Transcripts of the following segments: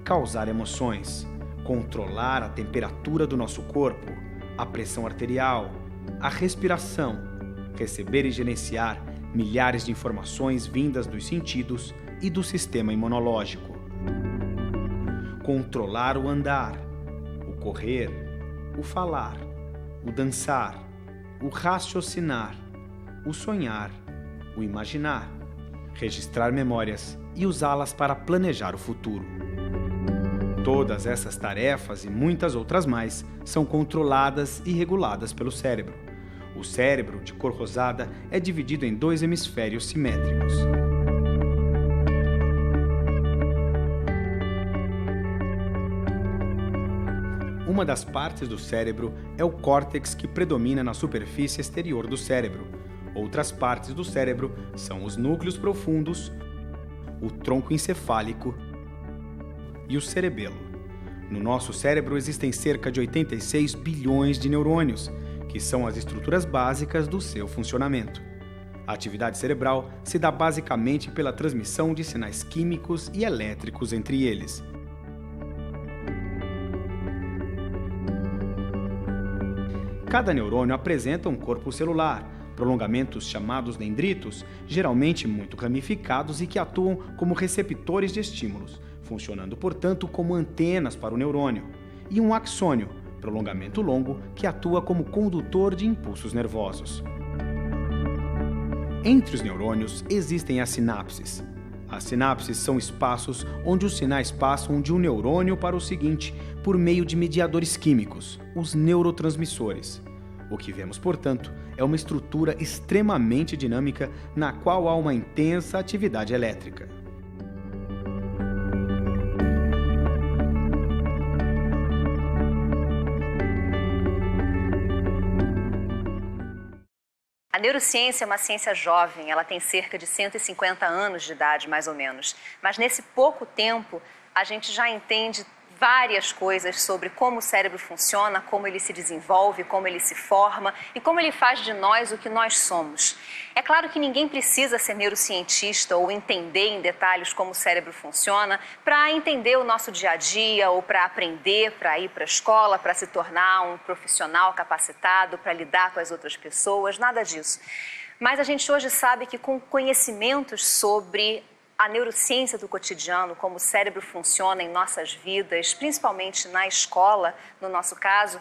causar emoções, controlar a temperatura do nosso corpo, a pressão arterial, a respiração, receber e gerenciar milhares de informações vindas dos sentidos e do sistema imunológico. Controlar o andar, o correr, o falar, o dançar, o raciocinar, o sonhar, o imaginar, registrar memórias e usá-las para planejar o futuro. Todas essas tarefas e muitas outras mais são controladas e reguladas pelo cérebro. O cérebro, de cor rosada, é dividido em 2 hemisférios simétricos. Uma das partes do cérebro é o córtex que predomina na superfície exterior do cérebro. Outras partes do cérebro são os núcleos profundos, o tronco encefálico e o cerebelo. No nosso cérebro existem cerca de 86 bilhões de neurônios, que são as estruturas básicas do seu funcionamento. A atividade cerebral se dá basicamente pela transmissão de sinais químicos e elétricos entre eles. Cada neurônio apresenta um corpo celular, prolongamentos chamados dendritos, geralmente muito ramificados e que atuam como receptores de estímulos, funcionando, portanto, como antenas para o neurônio, e um axônio, prolongamento longo que atua como condutor de impulsos nervosos. Entre os neurônios existem as sinapses. As sinapses são espaços onde os sinais passam de um neurônio para o seguinte por meio de mediadores químicos, os neurotransmissores. O que vemos, portanto, é uma estrutura extremamente dinâmica na qual há uma intensa atividade elétrica. A neurociência é uma ciência jovem, ela tem cerca de 150 anos de idade, mais ou menos. Mas nesse pouco tempo, a gente já entende várias coisas sobre como o cérebro funciona, como ele se desenvolve, como ele se forma e como ele faz de nós o que nós somos. É claro que ninguém precisa ser neurocientista ou entender em detalhes como o cérebro funciona para entender o nosso dia a dia ou para aprender, para ir para a escola, para se tornar um profissional capacitado, para lidar com as outras pessoas, nada disso. Mas a gente hoje sabe que com conhecimentos sobre a neurociência do cotidiano, como o cérebro funciona em nossas vidas, principalmente na escola, no nosso caso,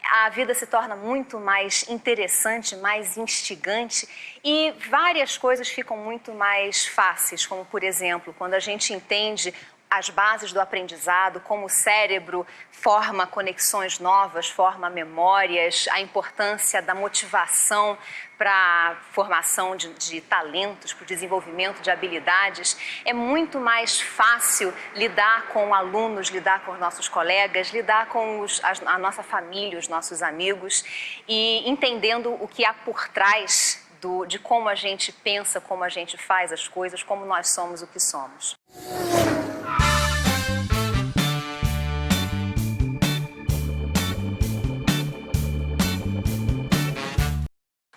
a vida se torna muito mais interessante, mais instigante e várias coisas ficam muito mais fáceis, como, por exemplo, quando a gente entende as bases do aprendizado, como o cérebro forma conexões novas, forma memórias, a importância da motivação para a formação de talentos, para o desenvolvimento de habilidades. É muito mais fácil lidar com alunos, lidar com os nossos colegas, lidar com a nossa família, os nossos amigos e entendendo o que há por trás de como a gente pensa, como a gente faz as coisas, como nós somos o que somos.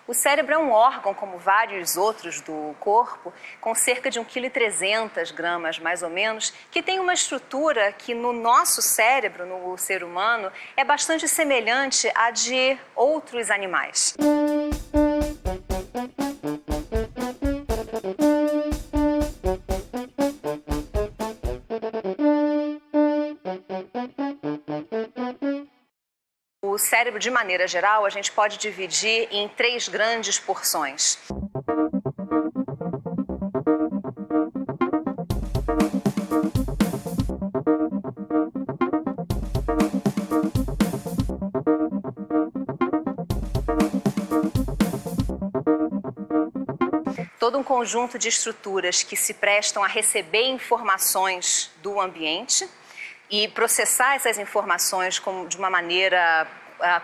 O cérebro é um órgão, como vários outros do corpo, com cerca de 1,3 kg, mais ou menos, que tem uma estrutura que no nosso cérebro, no ser humano, é bastante semelhante à de outros animais. O cérebro, de maneira geral, a gente pode dividir em 3 grandes porções. Todo um conjunto de estruturas que se prestam a receber informações do ambiente e processar essas informações de uma maneira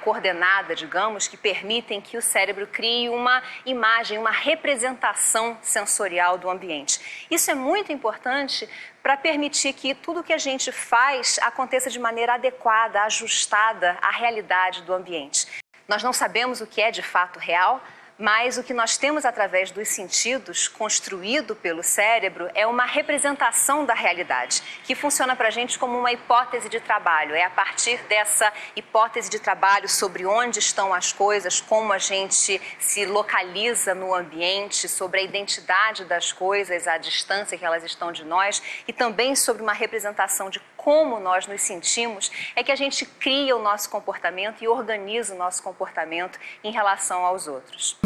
coordenada, digamos, que permitem que o cérebro crie uma imagem, uma representação sensorial do ambiente. Isso é muito importante para permitir que tudo que a gente faz aconteça de maneira adequada, ajustada à realidade do ambiente. Nós não sabemos o que é de fato real, mas o que nós temos através dos sentidos, construído pelo cérebro, é uma representação da realidade, que funciona para a gente como uma hipótese de trabalho. É a partir dessa hipótese de trabalho sobre onde estão as coisas, como a gente se localiza no ambiente, sobre a identidade das coisas, a distância que elas estão de nós, e também sobre uma representação de como nós nos sentimos, é que a gente cria o nosso comportamento e organiza o nosso comportamento em relação aos outros.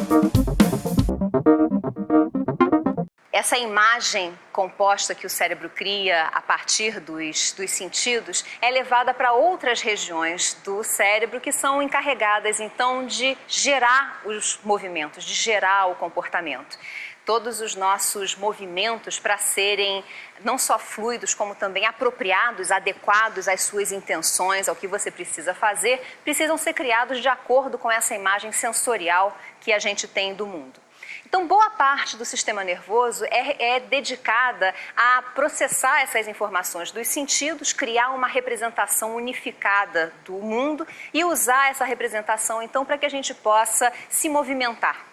Essa imagem composta que o cérebro cria a partir dos sentidos é levada para outras regiões do cérebro que são encarregadas, então, de gerar os movimentos, de gerar o comportamento. Todos os nossos movimentos, para serem não só fluidos, como também apropriados, adequados às suas intenções, ao que você precisa fazer, precisam ser criados de acordo com essa imagem sensorial que a gente tem do mundo. Então, boa parte do sistema nervoso é dedicada a processar essas informações dos sentidos, criar uma representação unificada do mundo e usar essa representação, então, para que a gente possa se movimentar.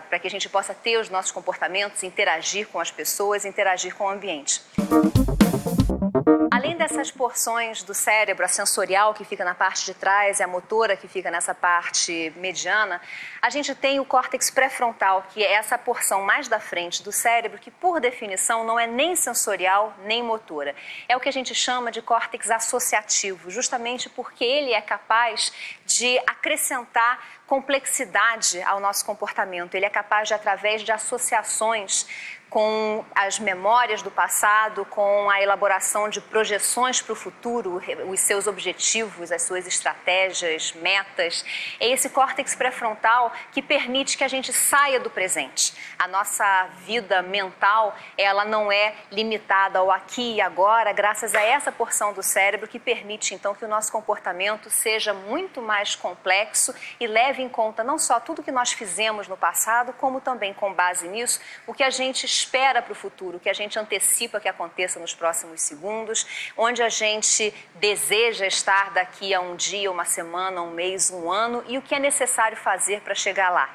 Para que a gente possa ter os nossos comportamentos, interagir com as pessoas, interagir com o ambiente. Além dessas porções do cérebro, a sensorial que fica na parte de trás e a motora que fica nessa parte mediana, a gente tem o córtex pré-frontal, que é essa porção mais da frente do cérebro, que por definição não é nem sensorial nem motora. É o que a gente chama de córtex associativo, justamente porque ele é capaz de acrescentar complexidade ao nosso comportamento. Ele é capaz de, através de associações com as memórias do passado, com a elaboração de projeções para o futuro, os seus objetivos, as suas estratégias, metas. É esse córtex pré-frontal que permite que a gente saia do presente. A nossa vida mental, ela não é limitada ao aqui e agora, graças a essa porção do cérebro que permite, então, que o nosso comportamento seja muito mais complexo e leve em conta não só tudo que nós fizemos no passado, como também, com base nisso, o que a gente espera para o futuro, que a gente antecipa que aconteça nos próximos segundos, onde a gente deseja estar daqui a um dia, uma semana, um mês, um ano, e o que é necessário fazer para chegar lá.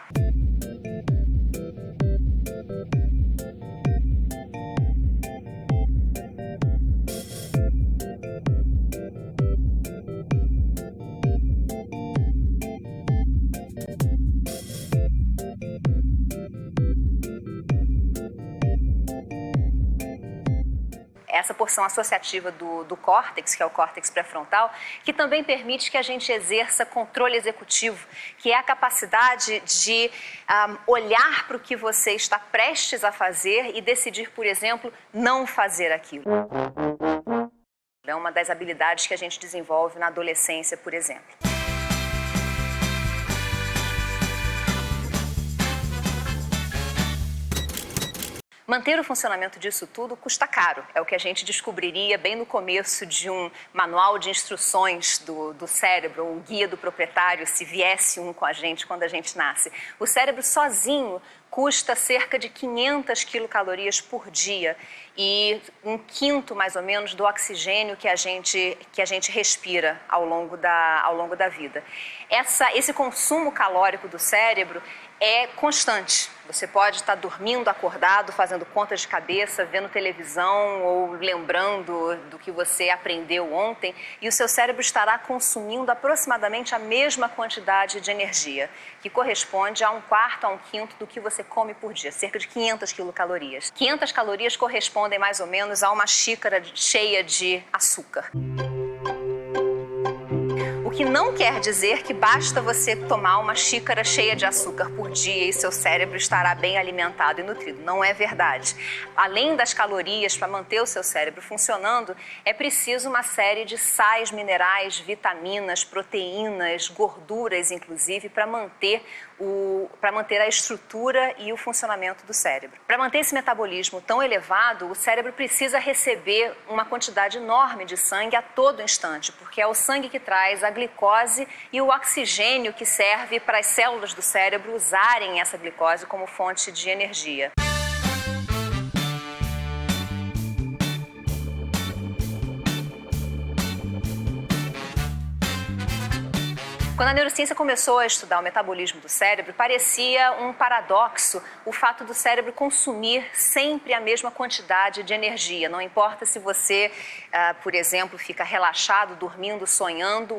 Essa porção associativa do córtex, que é o córtex pré-frontal, que também permite que a gente exerça controle executivo, que é a capacidade de olhar para o que você está prestes a fazer e decidir, por exemplo, não fazer aquilo. É uma das habilidades que a gente desenvolve na adolescência, por exemplo. Manter o funcionamento disso tudo custa caro. É o que a gente descobriria bem no começo de um manual de instruções do cérebro, um guia do proprietário, se viesse um com a gente quando a gente nasce. O cérebro sozinho custa cerca de 500 quilocalorias por dia e 1/5, mais ou menos, do oxigênio que a gente respira ao longo da vida. Esse consumo calórico do cérebro é constante. Você pode estar dormindo, acordado, fazendo contas de cabeça, vendo televisão ou lembrando do que você aprendeu ontem, e o seu cérebro estará consumindo aproximadamente a mesma quantidade de energia, que corresponde a 1/4 a 1/5 do que você come por dia, cerca de 500 quilocalorias. 500 calorias correspondem mais ou menos a uma xícara cheia de açúcar. O que não quer dizer que basta você tomar uma xícara cheia de açúcar por dia e seu cérebro estará bem alimentado e nutrido. Não é verdade. Além das calorias, para manter o seu cérebro funcionando, é preciso uma série de sais, minerais, vitaminas, proteínas, gorduras, inclusive, para manter a estrutura e o funcionamento do cérebro. Para manter esse metabolismo tão elevado, o cérebro precisa receber uma quantidade enorme de sangue a todo instante, porque é o sangue que traz a glicose e o oxigênio que serve para as células do cérebro usarem essa glicose como fonte de energia. Quando a neurociência começou a estudar o metabolismo do cérebro, parecia um paradoxo o fato do cérebro consumir sempre a mesma quantidade de energia. Não importa se você, por exemplo, fica relaxado, dormindo, sonhando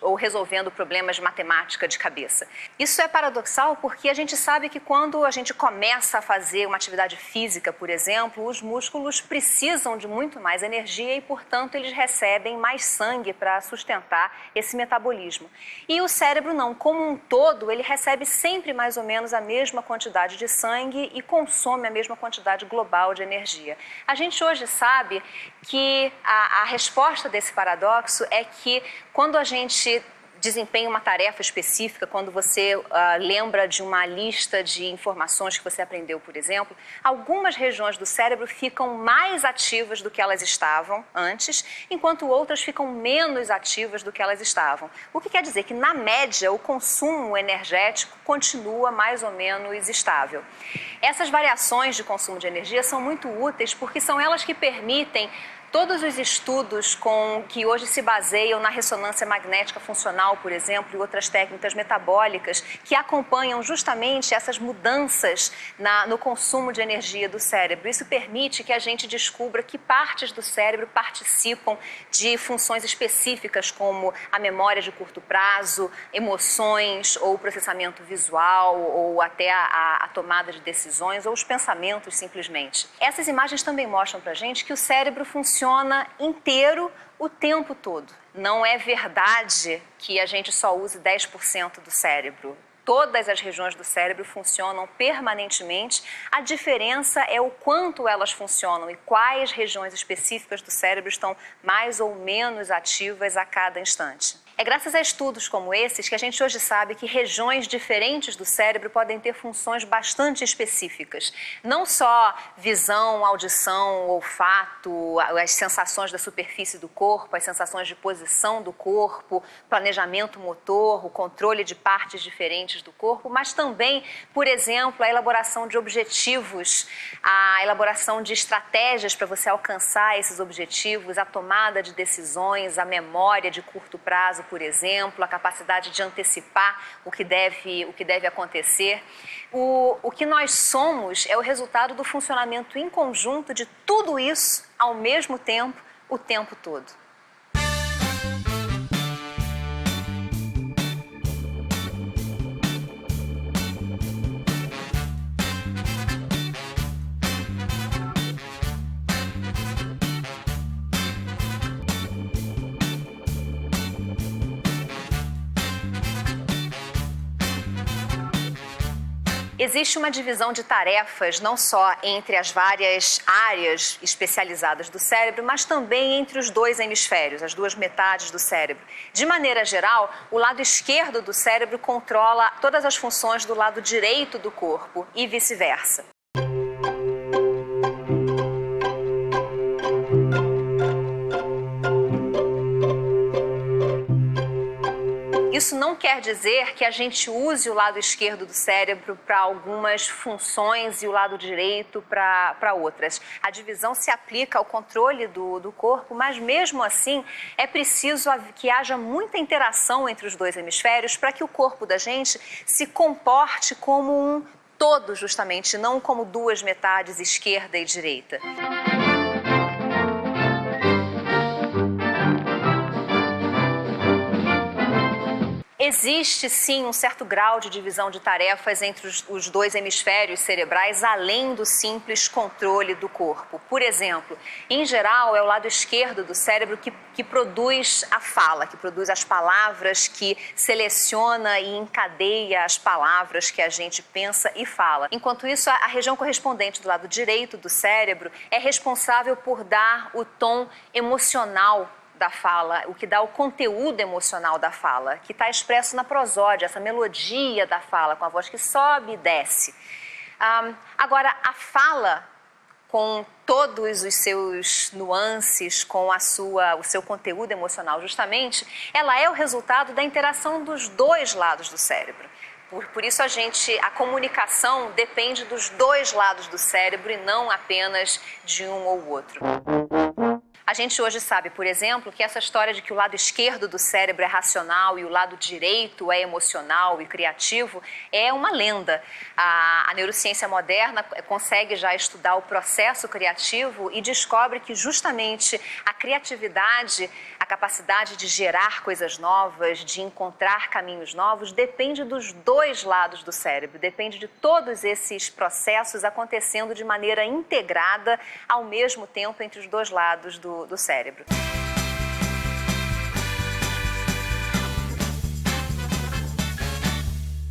ou resolvendo problemas de matemática de cabeça. Isso é paradoxal porque a gente sabe que quando a gente começa a fazer uma atividade física, por exemplo, os músculos precisam de muito mais energia e, portanto, eles recebem mais sangue para sustentar esse metabolismo. E o cérebro não, como um todo, ele recebe sempre mais ou menos a mesma quantidade de sangue e consome a mesma quantidade global de energia. A gente hoje sabe que a resposta desse paradoxo é que quando a gente desempenha uma tarefa específica, quando você lembra de uma lista de informações que você aprendeu, por exemplo, algumas regiões do cérebro ficam mais ativas do que elas estavam antes, enquanto outras ficam menos ativas do que elas estavam. O que quer dizer que, na média, o consumo energético continua mais ou menos estável. Essas variações de consumo de energia são muito úteis porque são elas que permitem todos os estudos que hoje se baseiam na ressonância magnética funcional, por exemplo, e outras técnicas metabólicas que acompanham justamente essas mudanças no consumo de energia do cérebro. Isso permite que a gente descubra que partes do cérebro participam de funções específicas como a memória de curto prazo, emoções ou processamento visual ou até a tomada de decisões ou os pensamentos simplesmente. Essas imagens também mostram pra gente que o cérebro funciona inteiro o tempo todo. Não é verdade que a gente só use 10% do cérebro. Todas as regiões do cérebro funcionam permanentemente. A diferença é o quanto elas funcionam e quais regiões específicas do cérebro estão mais ou menos ativas a cada instante. É graças a estudos como esses que a gente hoje sabe que regiões diferentes do cérebro podem ter funções bastante específicas. Não só visão, audição, olfato, as sensações da superfície do corpo, as sensações de posição do corpo, planejamento motor, o controle de partes diferentes do corpo, mas também, por exemplo, a elaboração de objetivos, a elaboração de estratégias para você alcançar esses objetivos, a tomada de decisões, a memória de curto prazo, por exemplo, a capacidade de antecipar o que deve acontecer. O que nós somos é o resultado do funcionamento em conjunto de tudo isso ao mesmo tempo, o tempo todo. Existe uma divisão de tarefas não só entre as várias áreas especializadas do cérebro, mas também entre os dois hemisférios, as duas metades do cérebro. De maneira geral, o lado esquerdo do cérebro controla todas as funções do lado direito do corpo e vice-versa. Isso não quer dizer que a gente use o lado esquerdo do cérebro para algumas funções e o lado direito para outras. A divisão se aplica ao controle do corpo, mas mesmo assim é preciso que haja muita interação entre os dois hemisférios para que o corpo da gente se comporte como um todo, justamente, não como duas metades, esquerda e direita. Existe, sim, um certo grau de divisão de tarefas entre os dois hemisférios cerebrais, além do simples controle do corpo. Por exemplo, em geral, é o lado esquerdo do cérebro que produz a fala, que produz as palavras, que seleciona e encadeia as palavras que a gente pensa e fala. Enquanto isso, a região correspondente do lado direito do cérebro é responsável por dar o tom emocional da fala, o que dá o conteúdo emocional da fala, que está expresso na prosódia, essa melodia da fala, com a voz que sobe e desce. Agora, a fala, com todos os seus nuances, com o seu conteúdo emocional, justamente, ela é o resultado da interação dos dois lados do cérebro. Por isso a comunicação depende dos dois lados do cérebro e não apenas de um ou outro. A gente hoje sabe, por exemplo, que essa história de que o lado esquerdo do cérebro é racional e o lado direito é emocional e criativo é uma lenda. A neurociência moderna consegue já estudar o processo criativo e descobre que justamente a criatividade, a capacidade de gerar coisas novas, de encontrar caminhos novos, depende dos dois lados do cérebro, depende de todos esses processos acontecendo de maneira integrada ao mesmo tempo entre os dois lados do cérebro.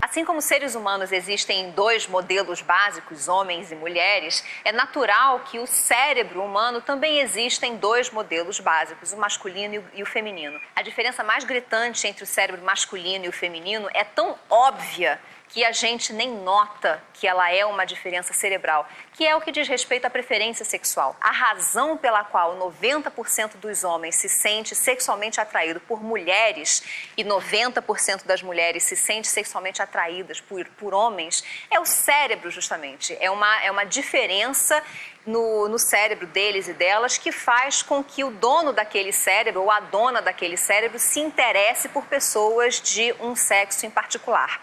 Assim como seres humanos existem dois modelos básicos, homens e mulheres, é natural que o cérebro humano também exista em dois modelos básicos, o masculino e o feminino. A diferença mais gritante entre o cérebro masculino e o feminino é tão óbvia que a gente nem nota que ela é uma diferença cerebral, que é o que diz respeito à preferência sexual. A razão pela qual 90% dos homens se sente sexualmente atraído por mulheres e 90% das mulheres se sente sexualmente atraídas por homens é o cérebro, justamente. É uma diferença no cérebro deles e delas que faz com que o dono daquele cérebro ou a dona daquele cérebro se interesse por pessoas de um sexo em particular.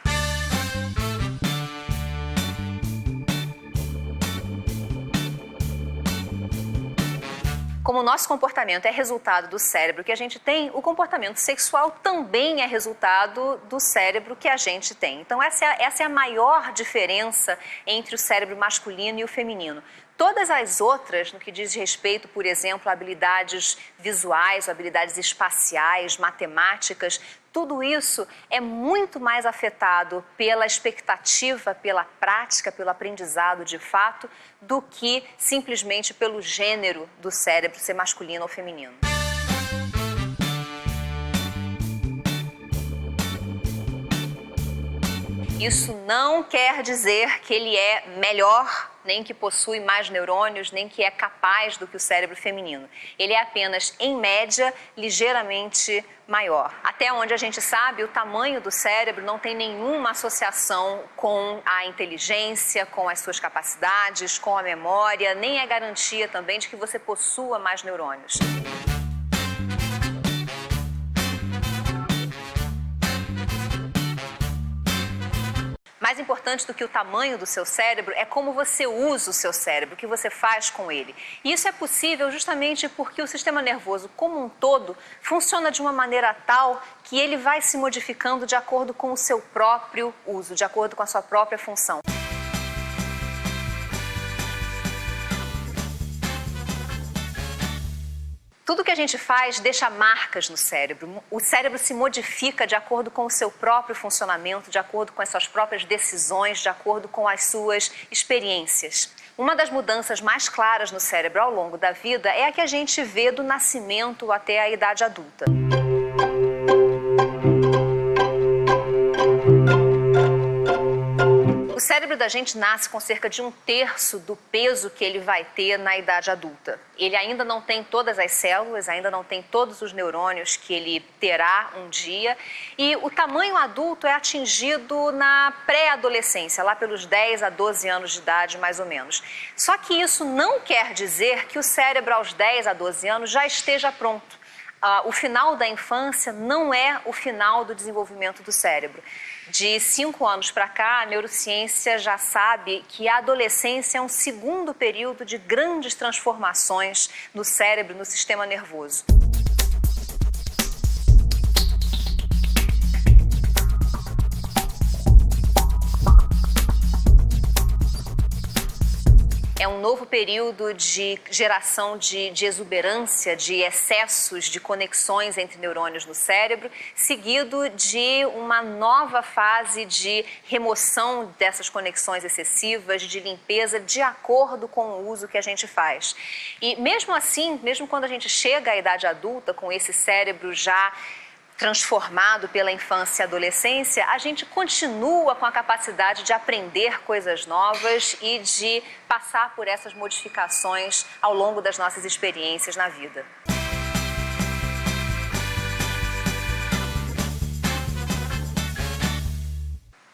Como o nosso comportamento é resultado do cérebro que a gente tem, o comportamento sexual também é resultado do cérebro que a gente tem. Então, essa é a maior diferença entre o cérebro masculino e o feminino. Todas as outras, no que diz respeito, por exemplo, a habilidades visuais, habilidades espaciais, matemáticas, tudo isso é muito mais afetado pela expectativa, pela prática, pelo aprendizado de fato, do que simplesmente pelo gênero do cérebro ser masculino ou feminino. Isso não quer dizer que ele é melhor, nem que possui mais neurônios, nem que é capaz do que o cérebro feminino. Ele é apenas, em média, ligeiramente maior. Até onde a gente sabe, o tamanho do cérebro não tem nenhuma associação com a inteligência, com as suas capacidades, com a memória, nem é garantia também de que você possua mais neurônios. Mais importante do que o tamanho do seu cérebro é como você usa o seu cérebro, o que você faz com ele. E isso é possível justamente porque o sistema nervoso como um todo funciona de uma maneira tal que ele vai se modificando de acordo com o seu próprio uso, de acordo com a sua própria função. Tudo que a gente faz deixa marcas no cérebro. O cérebro se modifica de acordo com o seu próprio funcionamento, de acordo com as suas próprias decisões, de acordo com as suas experiências. Uma das mudanças mais claras no cérebro ao longo da vida é a que a gente vê do nascimento até a idade adulta. O cérebro da gente nasce com cerca de 1/3 do peso que ele vai ter na idade adulta. Ele ainda não tem todas as células, ainda não tem todos os neurônios que ele terá um dia. E o tamanho adulto é atingido na pré-adolescência, lá pelos 10 a 12 anos de idade, mais ou menos. Só que isso não quer dizer que o cérebro aos 10 a 12 anos já esteja pronto. O final da infância não é o final do desenvolvimento do cérebro. De 5 anos para cá, a neurociência já sabe que a adolescência é um segundo período de grandes transformações no cérebro, no sistema nervoso. É um novo período de geração de exuberância, de excessos, de conexões entre neurônios no cérebro, seguido de uma nova fase de remoção dessas conexões excessivas, de limpeza, de acordo com o uso que a gente faz. E mesmo assim, mesmo quando a gente chega à idade adulta, com esse cérebro já transformado pela infância e adolescência, a gente continua com a capacidade de aprender coisas novas e de passar por essas modificações ao longo das nossas experiências na vida.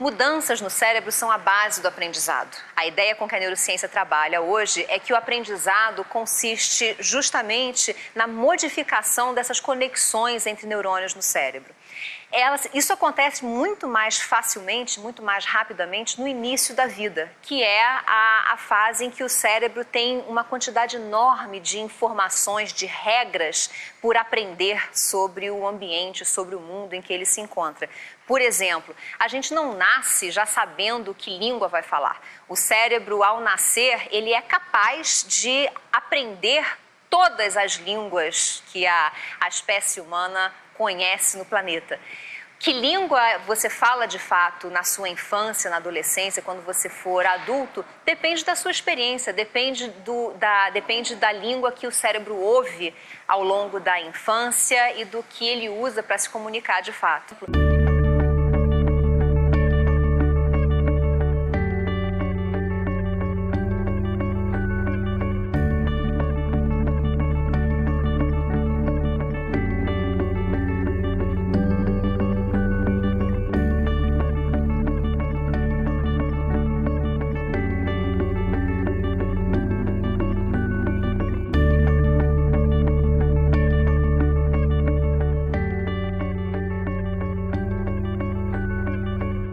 Mudanças no cérebro são a base do aprendizado. A ideia com que a neurociência trabalha hoje é que o aprendizado consiste justamente na modificação dessas conexões entre neurônios no cérebro. Isso acontece muito mais facilmente, muito mais rapidamente no início da vida, que é a fase em que o cérebro tem uma quantidade enorme de informações, de regras por aprender sobre o ambiente, sobre o mundo em que ele se encontra. Por exemplo, a gente não nasce já sabendo que língua vai falar. O cérebro, ao nascer, ele é capaz de aprender todas as línguas que a espécie humana conhece no planeta. Que língua você fala de fato na sua infância, na adolescência, quando você for adulto, depende da sua experiência, depende da língua que o cérebro ouve ao longo da infância e do que ele usa para se comunicar de fato.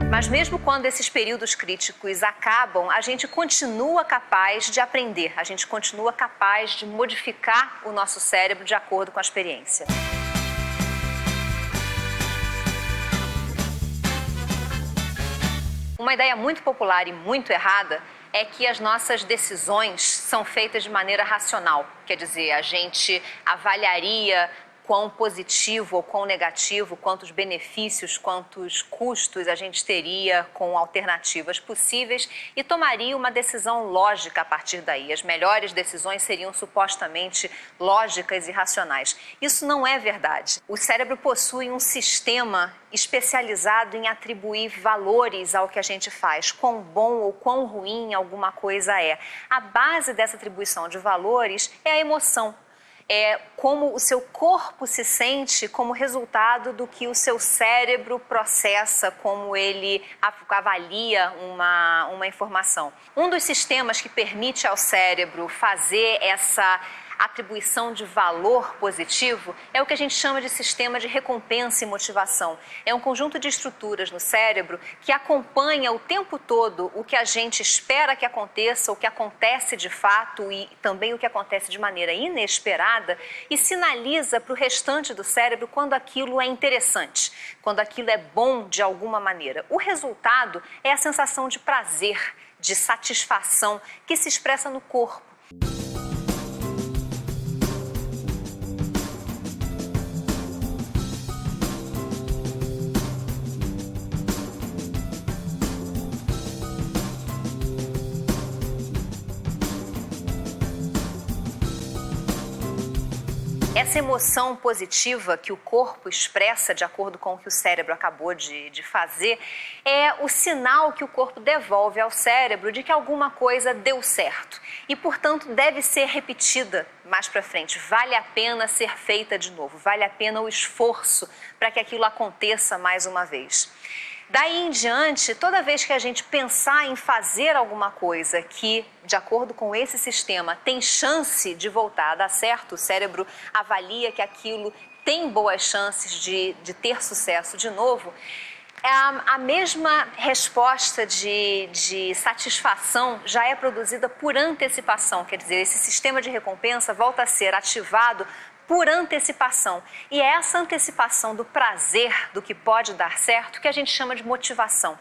Mas mesmo quando esses períodos críticos acabam, a gente continua capaz de aprender, a gente continua capaz de modificar o nosso cérebro de acordo com a experiência. Uma ideia muito popular e muito errada é que as nossas decisões são feitas de maneira racional. Quer dizer, a gente avaliaria quão positivo ou quão negativo, quantos benefícios, quantos custos a gente teria com alternativas possíveis e tomaria uma decisão lógica a partir daí. As melhores decisões seriam supostamente lógicas e racionais. Isso não é verdade. O cérebro possui um sistema especializado em atribuir valores ao que a gente faz, quão bom ou quão ruim alguma coisa é. A base dessa atribuição de valores é a emoção. É como o seu corpo se sente como resultado do que o seu cérebro processa, como ele avalia uma informação. Um dos sistemas que permite ao cérebro fazer essa atribuição de valor positivo é o que a gente chama de sistema de recompensa e motivação. É um conjunto de estruturas no cérebro que acompanha o tempo todo o que a gente espera que aconteça, o que acontece de fato e também o que acontece de maneira inesperada e sinaliza para o restante do cérebro quando aquilo é interessante, quando aquilo é bom de alguma maneira. O resultado é a sensação de prazer, de satisfação que se expressa no corpo. Essa emoção positiva que o corpo expressa de acordo com o que o cérebro acabou de fazer é o sinal que o corpo devolve ao cérebro de que alguma coisa deu certo e, portanto, deve ser repetida mais para frente. Vale a pena ser feita de novo, vale a pena o esforço para que aquilo aconteça mais uma vez. Daí em diante, toda vez que a gente pensar em fazer alguma coisa que, de acordo com esse sistema, tem chance de voltar a dar certo, o cérebro avalia que aquilo tem boas chances de ter sucesso de novo, a mesma resposta de satisfação já é produzida por antecipação, quer dizer, esse sistema de recompensa volta a ser ativado por antecipação. E é essa antecipação do prazer do que pode dar certo que a gente chama de motivação.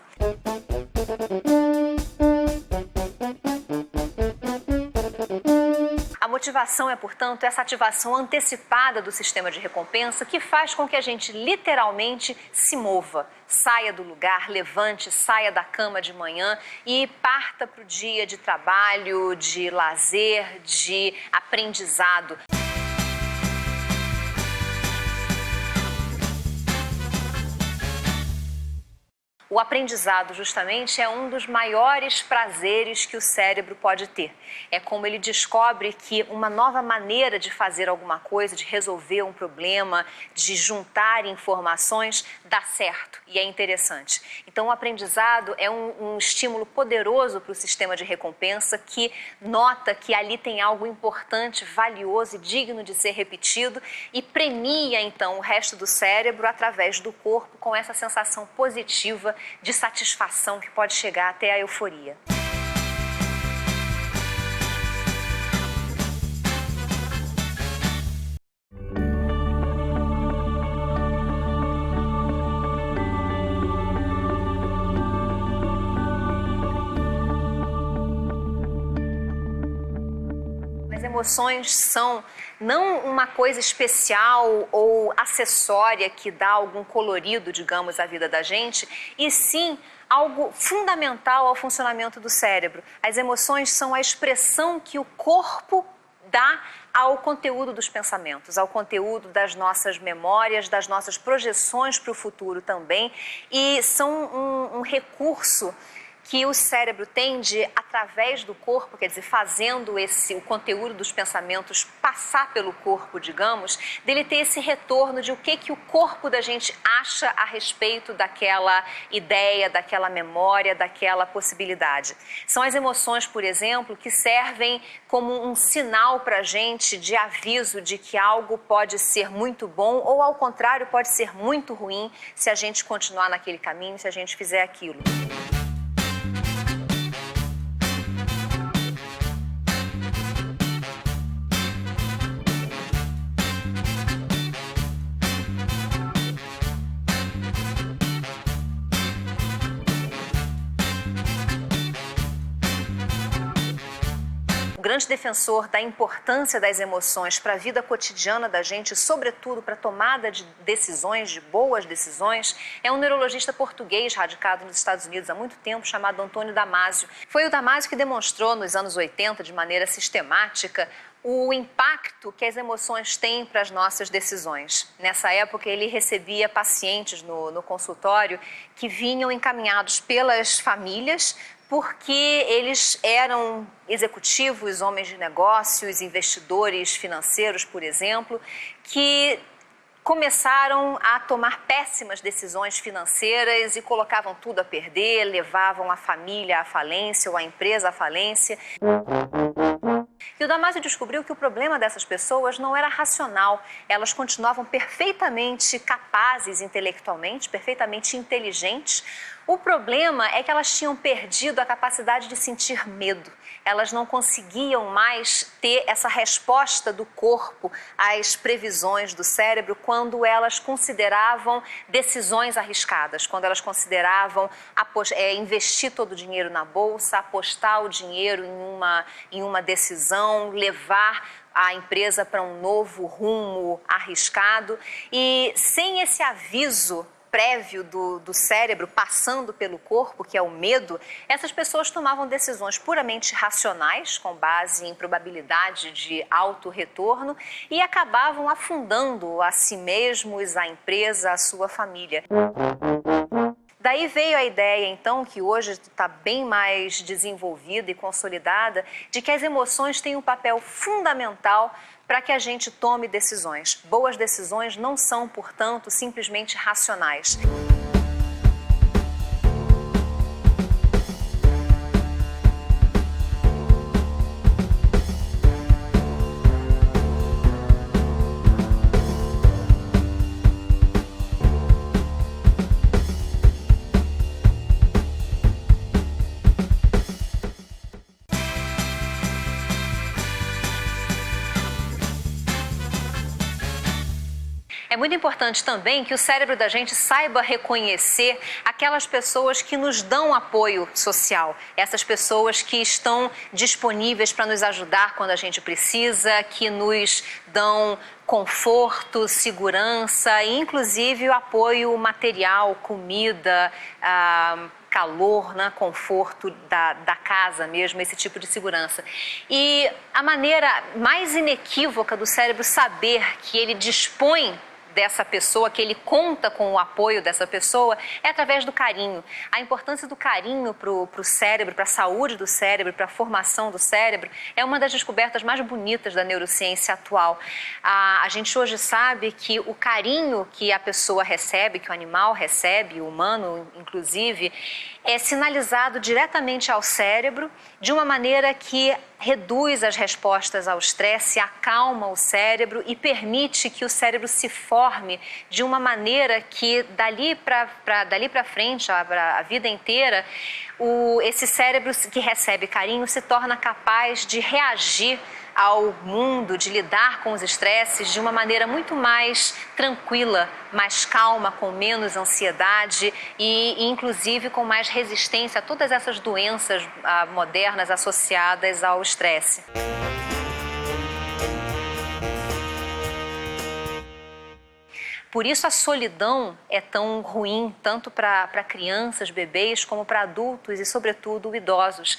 A motivação é, portanto, essa ativação antecipada do sistema de recompensa que faz com que a gente literalmente se mova, saia do lugar, levante, saia da cama de manhã e parta para o dia de trabalho, de lazer, de aprendizado. O aprendizado, justamente, é um dos maiores prazeres que o cérebro pode ter. É como ele descobre que uma nova maneira de fazer alguma coisa, de resolver um problema, de juntar informações, dá certo e é interessante. Então, o aprendizado é um estímulo poderoso para o sistema de recompensa que nota que ali tem algo importante, valioso e digno de ser repetido e premia, então, o resto do cérebro através do corpo com essa sensação positiva de satisfação que pode chegar até a euforia. As emoções são não uma coisa especial ou acessória que dá algum colorido, digamos, à vida da gente, e sim algo fundamental ao funcionamento do cérebro. As emoções são a expressão que o corpo dá ao conteúdo dos pensamentos, ao conteúdo das nossas memórias, das nossas projeções para o futuro também, e são um recurso que o cérebro tem de, através do corpo, quer dizer, fazendo o conteúdo dos pensamentos passar pelo corpo, digamos, dele ter esse retorno de o que o corpo da gente acha a respeito daquela ideia, daquela memória, daquela possibilidade. São as emoções, por exemplo, que servem como um sinal para a gente de aviso de que algo pode ser muito bom ou, ao contrário, pode ser muito ruim se a gente continuar naquele caminho, se a gente fizer aquilo. O grande defensor da importância das emoções para a vida cotidiana da gente, sobretudo para a tomada de decisões, de boas decisões, é um neurologista português radicado nos Estados Unidos há muito tempo, chamado Antônio Damasio. Foi o Damasio que demonstrou nos anos 80, de maneira sistemática, o impacto que as emoções têm para as nossas decisões. Nessa época, ele recebia pacientes no consultório que vinham encaminhados pelas famílias porque eles eram executivos, homens de negócios, investidores financeiros, por exemplo, que começaram a tomar péssimas decisões financeiras e colocavam tudo a perder, levavam a família à falência ou a empresa à falência. E o Damasio descobriu que o problema dessas pessoas não era racional, elas continuavam perfeitamente capazes intelectualmente, perfeitamente inteligentes. O problema é que elas tinham perdido a capacidade de sentir medo. Elas não conseguiam mais ter essa resposta do corpo às previsões do cérebro quando elas consideravam decisões arriscadas, quando elas consideravam investir todo o dinheiro na bolsa, apostar o dinheiro em uma decisão, levar a empresa para um novo rumo arriscado. E sem esse aviso prévio do cérebro passando pelo corpo, que é o medo, essas pessoas tomavam decisões puramente racionais, com base em probabilidade de alto retorno, e acabavam afundando a si mesmos, a empresa, a sua família. Daí veio a ideia, então, que hoje está bem mais desenvolvida e consolidada, de que as emoções têm um papel fundamental para que a gente tome decisões. Boas decisões não são, portanto, simplesmente racionais. É muito importante também que o cérebro da gente saiba reconhecer aquelas pessoas que nos dão apoio social, essas pessoas que estão disponíveis para nos ajudar quando a gente precisa, que nos dão conforto, segurança e inclusive o apoio material, comida, calor, né, conforto da casa mesmo, esse tipo de segurança. E a maneira mais inequívoca do cérebro saber que ele dispõe dessa pessoa, que ele conta com o apoio dessa pessoa, é através do carinho. A importância do carinho para o cérebro, para a saúde do cérebro, para a formação do cérebro, é uma das descobertas mais bonitas da neurociência atual. A gente hoje sabe que o carinho que a pessoa recebe, que o animal recebe, o humano inclusive, é sinalizado diretamente ao cérebro de uma maneira que reduz as respostas ao estresse, acalma o cérebro e permite que o cérebro se forme de uma maneira que dali para frente, a vida inteira, esse cérebro que recebe carinho se torna capaz de reagir ao mundo, de lidar com os estresses de uma maneira muito mais tranquila, mais calma, com menos ansiedade e inclusive com mais resistência a todas essas doenças modernas associadas ao estresse. Por isso a solidão é tão ruim, tanto para crianças, bebês, como para adultos e, sobretudo, idosos.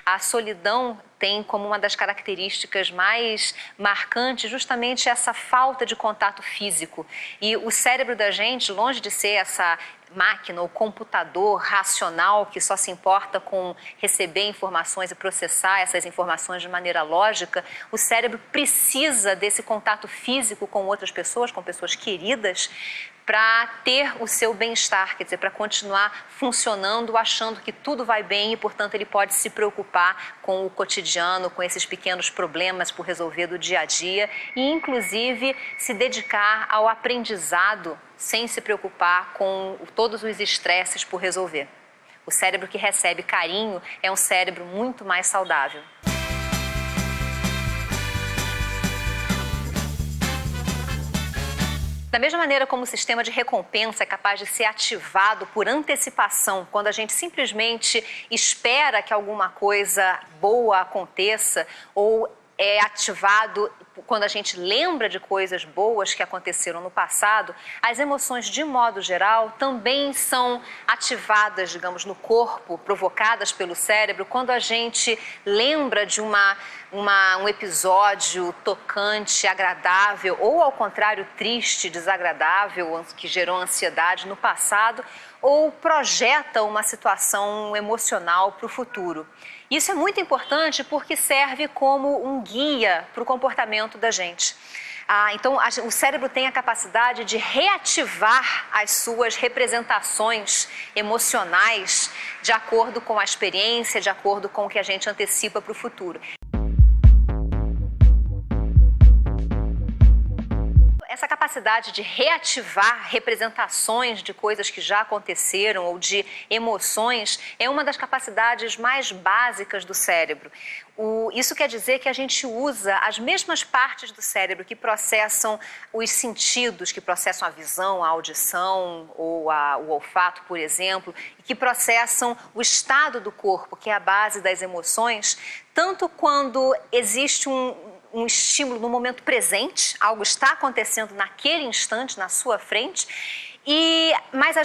A solidão tem como uma das características mais marcantes justamente essa falta de contato físico. E o cérebro da gente, longe de ser essa máquina ou computador racional que só se importa com receber informações e processar essas informações de maneira lógica, o cérebro precisa desse contato físico com outras pessoas, com pessoas queridas, para ter o seu bem-estar, quer dizer, para continuar funcionando, achando que tudo vai bem e, portanto, ele pode se preocupar com o cotidiano, com esses pequenos problemas por resolver do dia a dia e, inclusive, se dedicar ao aprendizado sem se preocupar com todos os estresses por resolver. O cérebro que recebe carinho é um cérebro muito mais saudável. Da mesma maneira como o sistema de recompensa é capaz de ser ativado por antecipação, quando a gente simplesmente espera que alguma coisa boa aconteça, ou é ativado quando a gente lembra de coisas boas que aconteceram no passado, as emoções, de modo geral, também são ativadas, digamos, no corpo, provocadas pelo cérebro, quando a gente lembra de um episódio tocante, agradável, ou, ao contrário, triste, desagradável, que gerou ansiedade no passado, ou projeta uma situação emocional para o futuro. Isso é muito importante porque serve como um guia para o comportamento da gente. Então, o cérebro tem a capacidade de reativar as suas representações emocionais de acordo com a experiência, de acordo com o que a gente antecipa para o futuro. Essa capacidade de reativar representações de coisas que já aconteceram ou de emoções é uma das capacidades mais básicas do cérebro. Isso quer dizer que a gente usa as mesmas partes do cérebro que processam os sentidos, que processam a visão, a audição ou o olfato, por exemplo, e que processam o estado do corpo, que é a base das emoções, tanto quando existe um estímulo no momento presente, algo está acontecendo naquele instante, na sua frente, mas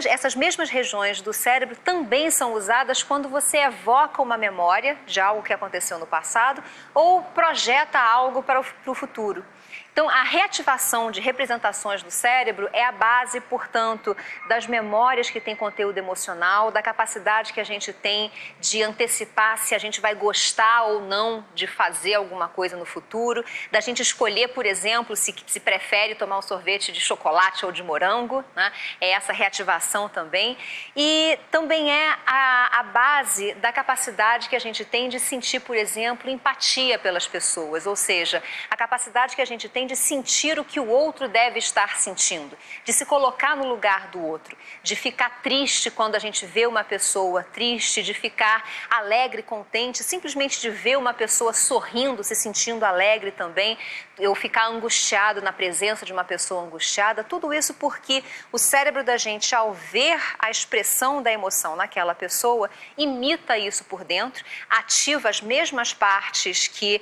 essas mesmas regiões do cérebro também são usadas quando você evoca uma memória de algo que aconteceu no passado ou projeta algo para o futuro. Então, a reativação de representações do cérebro é a base, portanto, das memórias que têm conteúdo emocional, da capacidade que a gente tem de antecipar se a gente vai gostar ou não de fazer alguma coisa no futuro, da gente escolher, por exemplo, se prefere tomar um sorvete de chocolate ou de morango, né? É essa reativação também. E também é a base da capacidade que a gente tem de sentir, por exemplo, empatia pelas pessoas, ou seja, a capacidade que a gente tem de sentir o que o outro deve estar sentindo, de se colocar no lugar do outro, de ficar triste quando a gente vê uma pessoa triste, de ficar alegre, contente, simplesmente de ver uma pessoa sorrindo, se sentindo alegre também, ou ficar angustiado na presença de uma pessoa angustiada, tudo isso porque o cérebro da gente, ao ver a expressão da emoção naquela pessoa, imita isso por dentro, ativa as mesmas partes que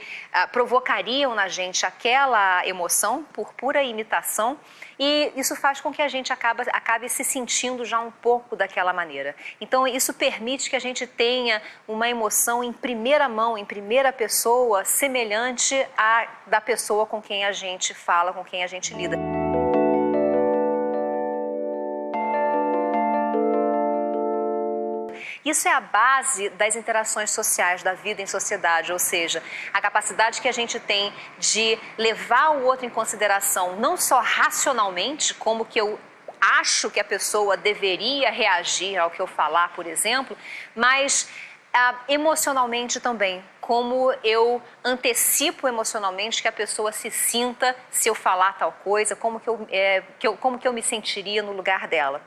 provocariam na gente aquela emoção, por pura imitação, e isso faz com que a gente acabe se sentindo já um pouco daquela maneira. Então, isso permite que a gente tenha uma emoção em primeira mão, em primeira pessoa, semelhante à da pessoa com quem a gente fala, com quem a gente lida. Isso é a base das interações sociais, da vida em sociedade, ou seja, a capacidade que a gente tem de levar o outro em consideração, não só racionalmente, como que eu acho que a pessoa deveria reagir ao que eu falar, por exemplo, mas emocionalmente também, como eu antecipo emocionalmente que a pessoa se sinta se eu falar tal coisa, como que eu me sentiria no lugar dela.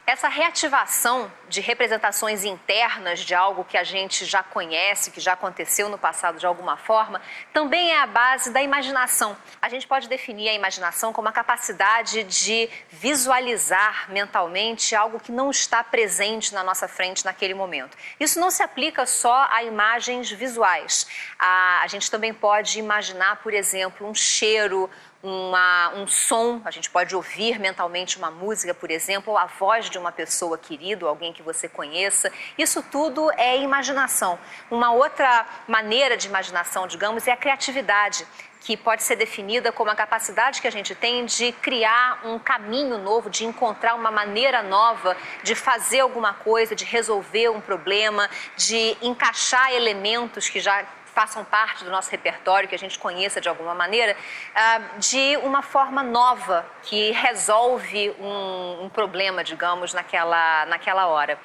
Essa reativação de representações internas de algo que a gente já conhece, que já aconteceu no passado de alguma forma, também é a base da imaginação. A gente pode definir a imaginação como a capacidade de visualizar mentalmente algo que não está presente na nossa frente naquele momento. Isso não se aplica só a imagens visuais. A gente também pode imaginar, por exemplo, um cheiro, um som, a gente pode ouvir mentalmente uma música, por exemplo, ou a voz de uma pessoa querida, ou alguém que você conheça. Isso tudo é imaginação. Uma outra maneira de imaginação, digamos, é a criatividade, que pode ser definida como a capacidade que a gente tem de criar um caminho novo, de encontrar uma maneira nova de fazer alguma coisa, de resolver um problema, de encaixar elementos que já façam parte do nosso repertório, que a gente conheça de alguma maneira, de uma forma nova, que resolve um problema, digamos, naquela hora.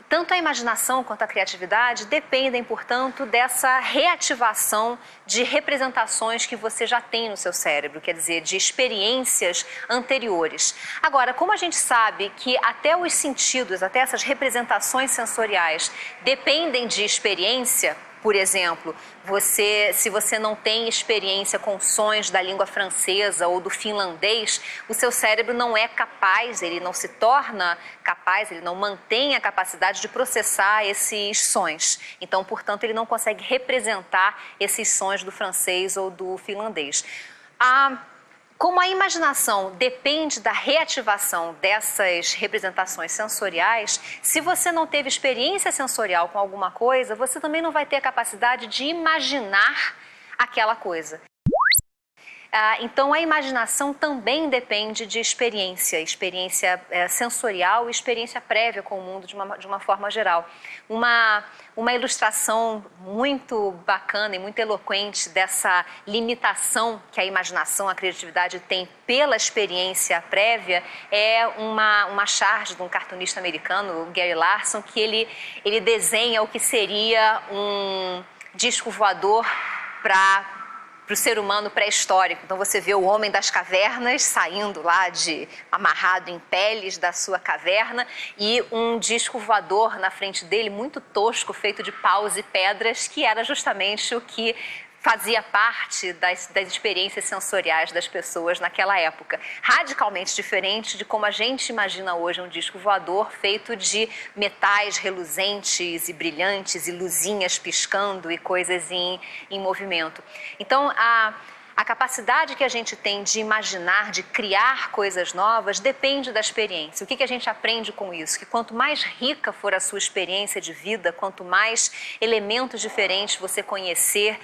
Tanto a imaginação quanto a criatividade dependem, portanto, dessa reativação de representações que você já tem no seu cérebro, quer dizer, de experiências anteriores. Agora, como a gente sabe que até os sentidos, até essas representações sensoriais dependem de experiência, por exemplo, se você não tem experiência com sons da língua francesa ou do finlandês, o seu cérebro não é capaz, ele não se torna capaz, ele não mantém a capacidade de processar esses sons. Então, portanto, ele não consegue representar esses sons do francês ou do finlandês. Como a imaginação depende da reativação dessas representações sensoriais, se você não teve experiência sensorial com alguma coisa, você também não vai ter a capacidade de imaginar aquela coisa. Então, a imaginação também depende de experiência sensorial e experiência prévia com o mundo de uma forma geral. Uma ilustração muito bacana e muito eloquente dessa limitação que a imaginação, a criatividade tem pela experiência prévia é uma charge de um cartunista americano, o Gary Larson, que ele desenha o que seria um disco voador para o ser humano pré-histórico. Então você vê o homem das cavernas saindo lá amarrado em peles da sua caverna e um disco voador na frente dele, muito tosco, feito de paus e pedras, que era justamente o que fazia parte das experiências sensoriais das pessoas naquela época. Radicalmente diferente de como a gente imagina hoje um disco voador feito de metais reluzentes e brilhantes e luzinhas piscando e coisas em movimento. Então, a capacidade que a gente tem de imaginar, de criar coisas novas, depende da experiência. O que a gente aprende com isso? Que quanto mais rica for a sua experiência de vida, quanto mais elementos diferentes você conhecer,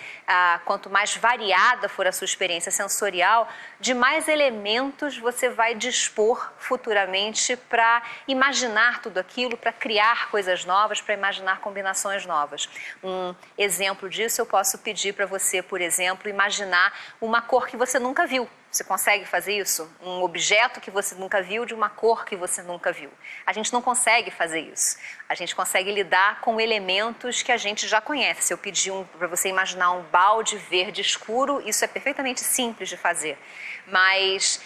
quanto mais variada for a sua experiência sensorial, de mais elementos você vai dispor futuramente para imaginar tudo aquilo, para criar coisas novas, para imaginar combinações novas. Um exemplo disso eu posso pedir para você, por exemplo, imaginar uma cor que você nunca viu. Você consegue fazer isso? Um objeto que você nunca viu de uma cor que você nunca viu. A gente não consegue fazer isso. A gente consegue lidar com elementos que a gente já conhece. Se eu pedir para você imaginar um balde verde escuro, isso é perfeitamente simples de fazer. Mas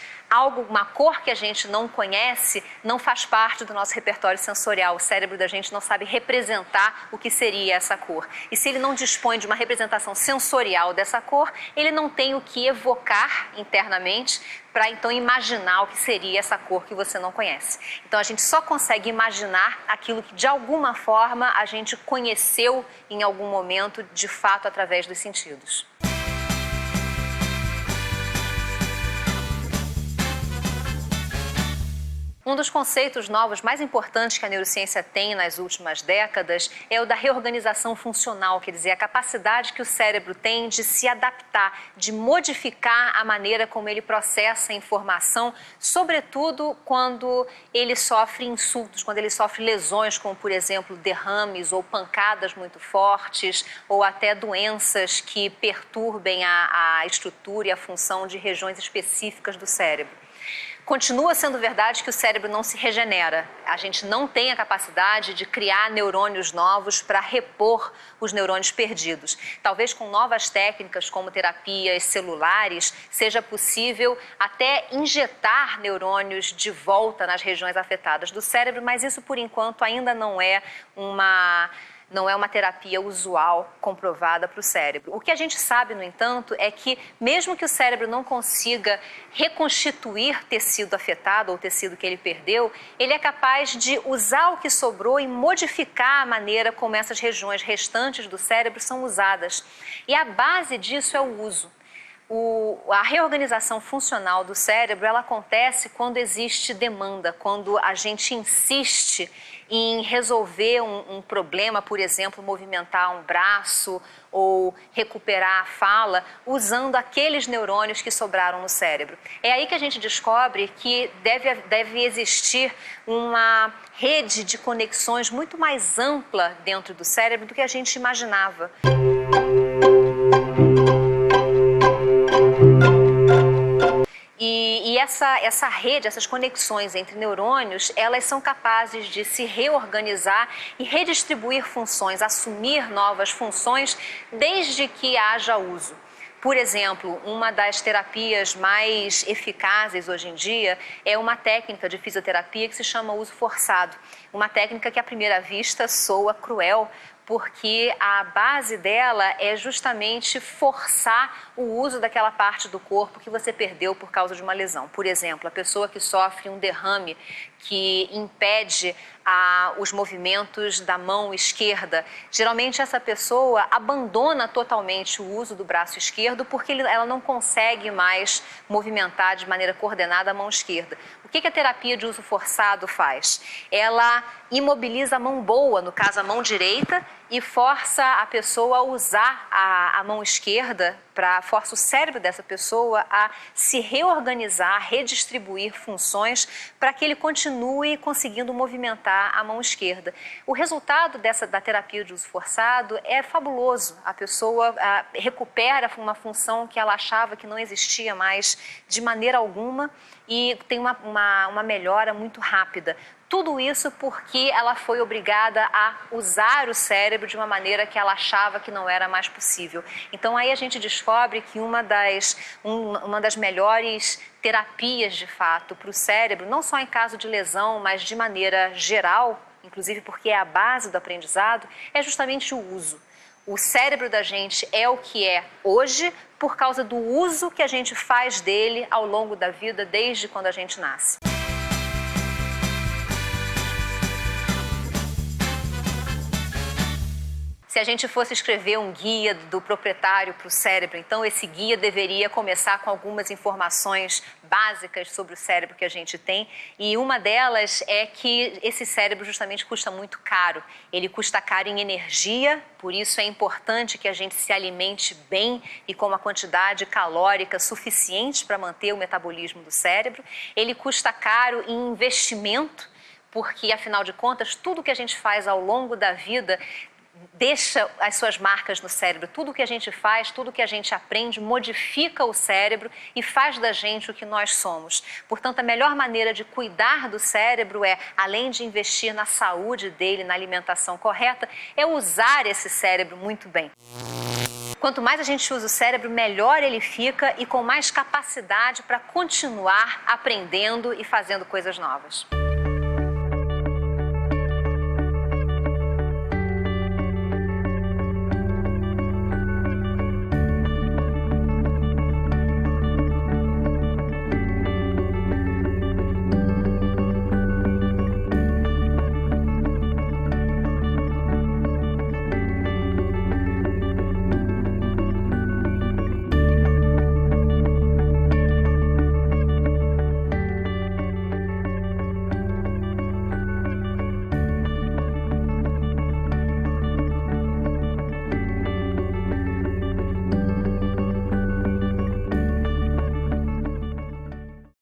uma cor que a gente não conhece, não faz parte do nosso repertório sensorial. O cérebro da gente não sabe representar o que seria essa cor. E se ele não dispõe de uma representação sensorial dessa cor, ele não tem o que evocar internamente para então imaginar o que seria essa cor que você não conhece. Então a gente só consegue imaginar aquilo que de alguma forma a gente conheceu em algum momento, de fato, através dos sentidos. Um dos conceitos novos mais importantes que a neurociência tem nas últimas décadas é o da reorganização funcional, quer dizer, a capacidade que o cérebro tem de se adaptar, de modificar a maneira como ele processa a informação, sobretudo quando ele sofre insultos, quando ele sofre lesões, como, por exemplo, derrames ou pancadas muito fortes, ou até doenças que perturbem a estrutura e a função de regiões específicas do cérebro. Continua sendo verdade que o cérebro não se regenera. A gente não tem a capacidade de criar neurônios novos para repor os neurônios perdidos. Talvez com novas técnicas, como terapias celulares, seja possível até injetar neurônios de volta nas regiões afetadas do cérebro, mas isso, por enquanto, ainda não é uma terapia usual comprovada para o cérebro. O que a gente sabe, no entanto, é que mesmo que o cérebro não consiga reconstituir tecido afetado ou tecido que ele perdeu, ele é capaz de usar o que sobrou e modificar a maneira como essas regiões restantes do cérebro são usadas. E a base disso é o uso. A reorganização funcional do cérebro, ela acontece quando existe demanda, quando a gente insiste em resolver um problema, por exemplo, movimentar um braço ou recuperar a fala, usando aqueles neurônios que sobraram no cérebro. É aí que a gente descobre que deve existir uma rede de conexões muito mais ampla dentro do cérebro do que a gente imaginava. E essa rede, essas conexões entre neurônios, elas são capazes de se reorganizar e redistribuir funções, assumir novas funções, desde que haja uso. Por exemplo, uma das terapias mais eficazes hoje em dia é uma técnica de fisioterapia que se chama uso forçado. Uma técnica que à primeira vista soa cruel, porque a base dela é justamente forçar o uso daquela parte do corpo que você perdeu por causa de uma lesão. Por exemplo, a pessoa que sofre um derrame que impede os movimentos da mão esquerda, geralmente essa pessoa abandona totalmente o uso do braço esquerdo porque ela não consegue mais movimentar de maneira coordenada a mão esquerda. O que a terapia de uso forçado faz? Ela imobiliza a mão boa, no caso a mão direita, e força a pessoa a usar a mão esquerda, força o cérebro dessa pessoa a se reorganizar, redistribuir funções para que ele continue conseguindo movimentar a mão esquerda. O resultado da terapia de uso forçado é fabuloso. A pessoa recupera uma função que ela achava que não existia mais de maneira alguma e tem uma melhora muito rápida. Tudo isso porque ela foi obrigada a usar o cérebro de uma maneira que ela achava que não era mais possível. Então aí a gente descobre que uma das melhores terapias de fato para o cérebro, não só em caso de lesão, mas de maneira geral, inclusive porque é a base do aprendizado, é justamente o uso. O cérebro da gente é o que é hoje por causa do uso que a gente faz dele ao longo da vida, desde quando a gente nasce. Se a gente fosse escrever um guia do proprietário para o cérebro, então esse guia deveria começar com algumas informações básicas sobre o cérebro que a gente tem, e uma delas é que esse cérebro justamente custa muito caro. Ele custa caro em energia, por isso é importante que a gente se alimente bem e com uma quantidade calórica suficiente para manter o metabolismo do cérebro. Ele custa caro em investimento, porque afinal de contas tudo que a gente faz ao longo da vida deixa as suas marcas no cérebro. Tudo que a gente faz, tudo que a gente aprende, modifica o cérebro e faz da gente o que nós somos. Portanto, a melhor maneira de cuidar do cérebro além de investir na saúde dele, na alimentação correta, é usar esse cérebro muito bem. Quanto mais a gente usa o cérebro, melhor ele fica e com mais capacidade para continuar aprendendo e fazendo coisas novas.